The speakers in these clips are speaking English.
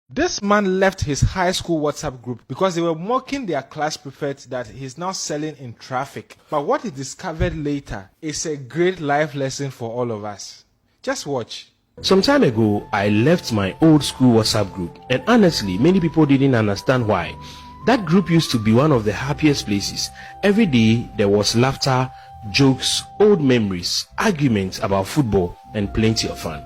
This man left his high school WhatsApp group because they were mocking their class prefect that he's now selling in traffic. But what he discovered later is a great life lesson for all of us. Just watch. Some time ago, I left my old school WhatsApp group, and honestly, many people didn't understand why. That group used to be one of the happiest places. Every day, there was laughter, jokes, old memories, arguments about football, and plenty of fun.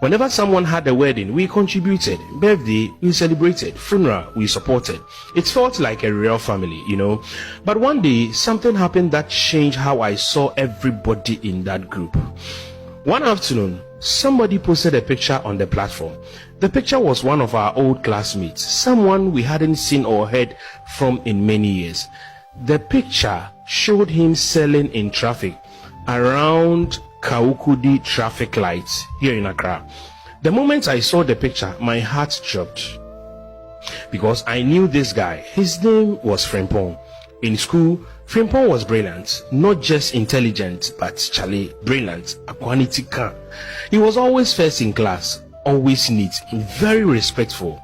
Whenever someone had a wedding, we contributed. Birthday, we celebrated. Funeral, we supported. It felt like a real family, you know. But one day, something happened that changed how I saw everybody in that group. One afternoon, somebody posted a picture on the platform. The picture was one of our old classmates, someone we hadn't seen or heard from in many years. The picture showed him selling in traffic around Kaukudi traffic lights here in Accra. The moment I saw the picture, my heart dropped because I knew this guy. His name was Frimpong. In school, Frimpong was brilliant, not just intelligent, but Charlie, brilliant, a quality car. He was always first in class, always neat, very respectful.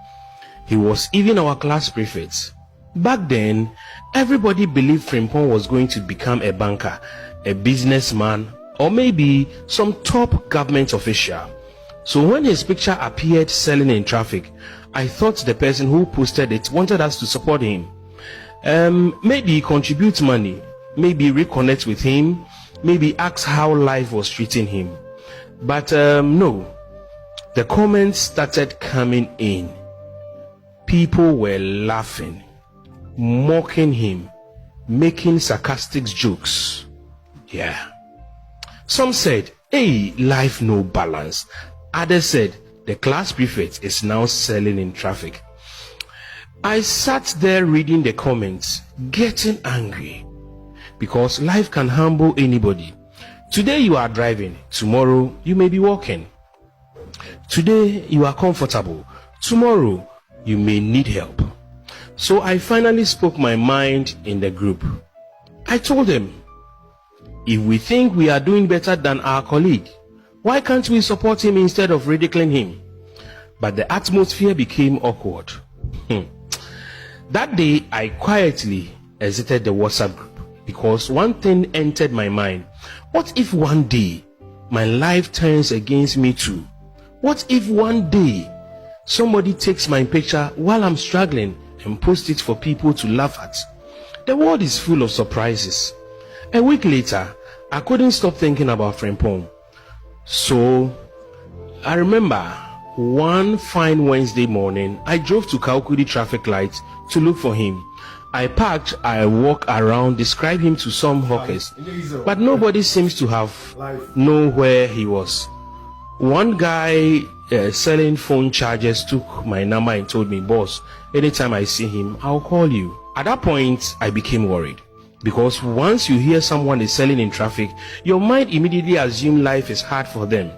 He was even our class prefect. Back then, everybody believed Frimpong was going to become a banker, a businessman, or maybe some top government official. So when his picture appeared selling in traffic, I thought the person who posted it wanted us to support him. Maybe contribute money, maybe reconnect with him, maybe ask how life was treating him. But no, the comments started coming in. People were laughing, mocking him, making sarcastic jokes. Yeah. Some said, hey, life no balance. Others said, the class prefect is now selling in traffic. I sat there reading the comments, getting angry, because life can humble anybody. Today you are driving, tomorrow you may be walking. Today you are comfortable, tomorrow you may need help. So I finally spoke my mind in the group. I told them, if we think we are doing better than our colleague, why can't we support him instead of ridiculing him? But the atmosphere became awkward. That day, I quietly exited the WhatsApp group because one thing entered my mind. What if one day my life turns against me too? What if one day somebody takes my picture while I'm struggling and posts it for people to laugh at? The world is full of surprises. A week later, I couldn't stop thinking about Frimpong. So, I remember one fine Wednesday morning, I drove to Kaukudi traffic lights to look for him. I parked, I walked around, described him to some hawkers, but nobody seems to have known where he was. One guy selling phone chargers took my number and told me, boss, anytime I see him, I'll call you. At that point, I became worried. Because once you hear someone is selling in traffic, your mind immediately assumes life is hard for them.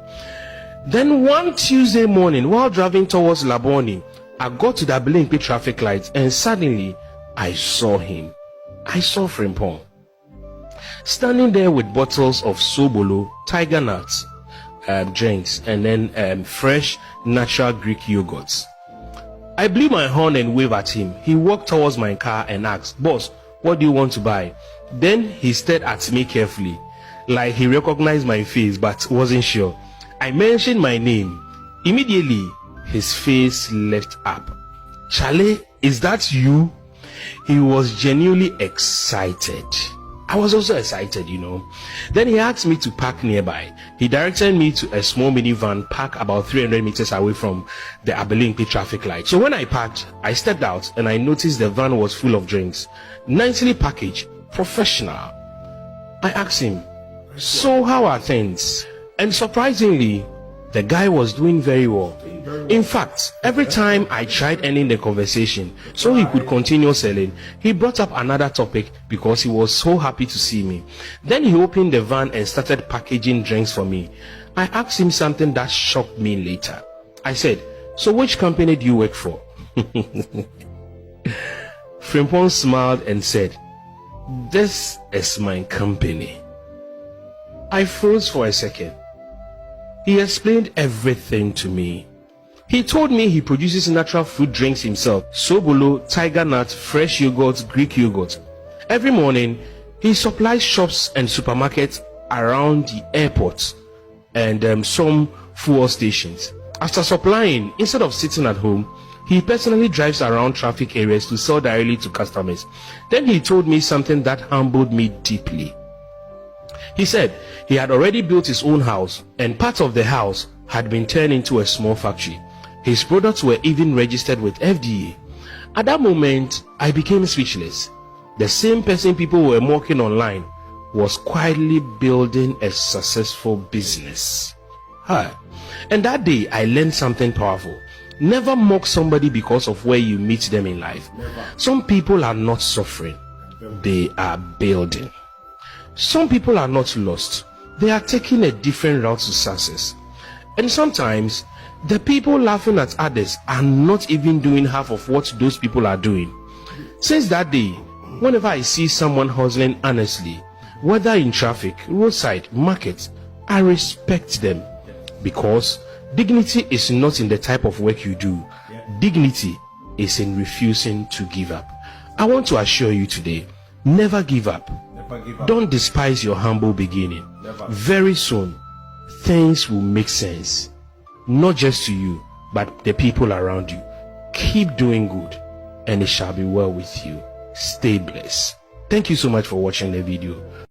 Then one Tuesday morning, while driving towards Laboni, I got to the Abilimpi traffic lights and suddenly I saw him. I saw Frimpong standing there with bottles of Sobolo, tiger nuts, drinks, and then fresh natural Greek yogurts. I blew my horn and waved at him. He walked towards my car and asked, boss, what do you want to buy? Then he stared at me carefully, like he recognized my face but wasn't sure. I mentioned my name. Immediately, his face lit up. Charlie, is that you? He was genuinely excited. I was also excited, you know. Then he asked me to park nearby. He directed me to a small minivan parked about 300 meters away from the Abilimpi traffic light. So when I parked, I stepped out and I noticed the van was full of drinks, nicely packaged, professional. I asked him, so how are things? And surprisingly, the guy was doing very well. In fact, every time I tried ending the conversation so he could continue selling, he brought up another topic because he was so happy to see me. Then he opened the van and started packaging drinks for me. I asked him something that shocked me later. I said, so which company do you work for? Frimpong smiled and said, this is my company. I froze for a second. He explained everything to me. He told me he produces natural fruit drinks himself: Sobolo, Tiger Nut, fresh yogurt, Greek yogurt. Every morning, he supplies shops and supermarkets around the airport and some fuel stations. After supplying, instead of sitting at home, he personally drives around traffic areas to sell directly to customers. Then he told me something that humbled me deeply. He said he had already built his own house, and part of the house had been turned into a small factory. His products were even registered with FDA. At that moment, I became speechless. The same person people were mocking online was quietly building a successful business. Hi. And that day, I learned something powerful. Never mock somebody because of where you meet them in life. Never. Some people are not suffering. They are building. Some people are not lost. They are taking a different route to success. And sometimes, the people laughing at others are not even doing half of what those people are doing. Since that day, whenever I see someone hustling honestly, whether in traffic, roadside, market, I respect them. Because dignity is not in the type of work you do. Dignity is in refusing to give up. I want to assure you today, never give up. Never give up. Don't despise your humble beginning. Never. Very soon, things will make sense. Not just to you, but the people around you. Keep doing good, and it shall be well with you. Stay blessed. Thank you so much for watching the video.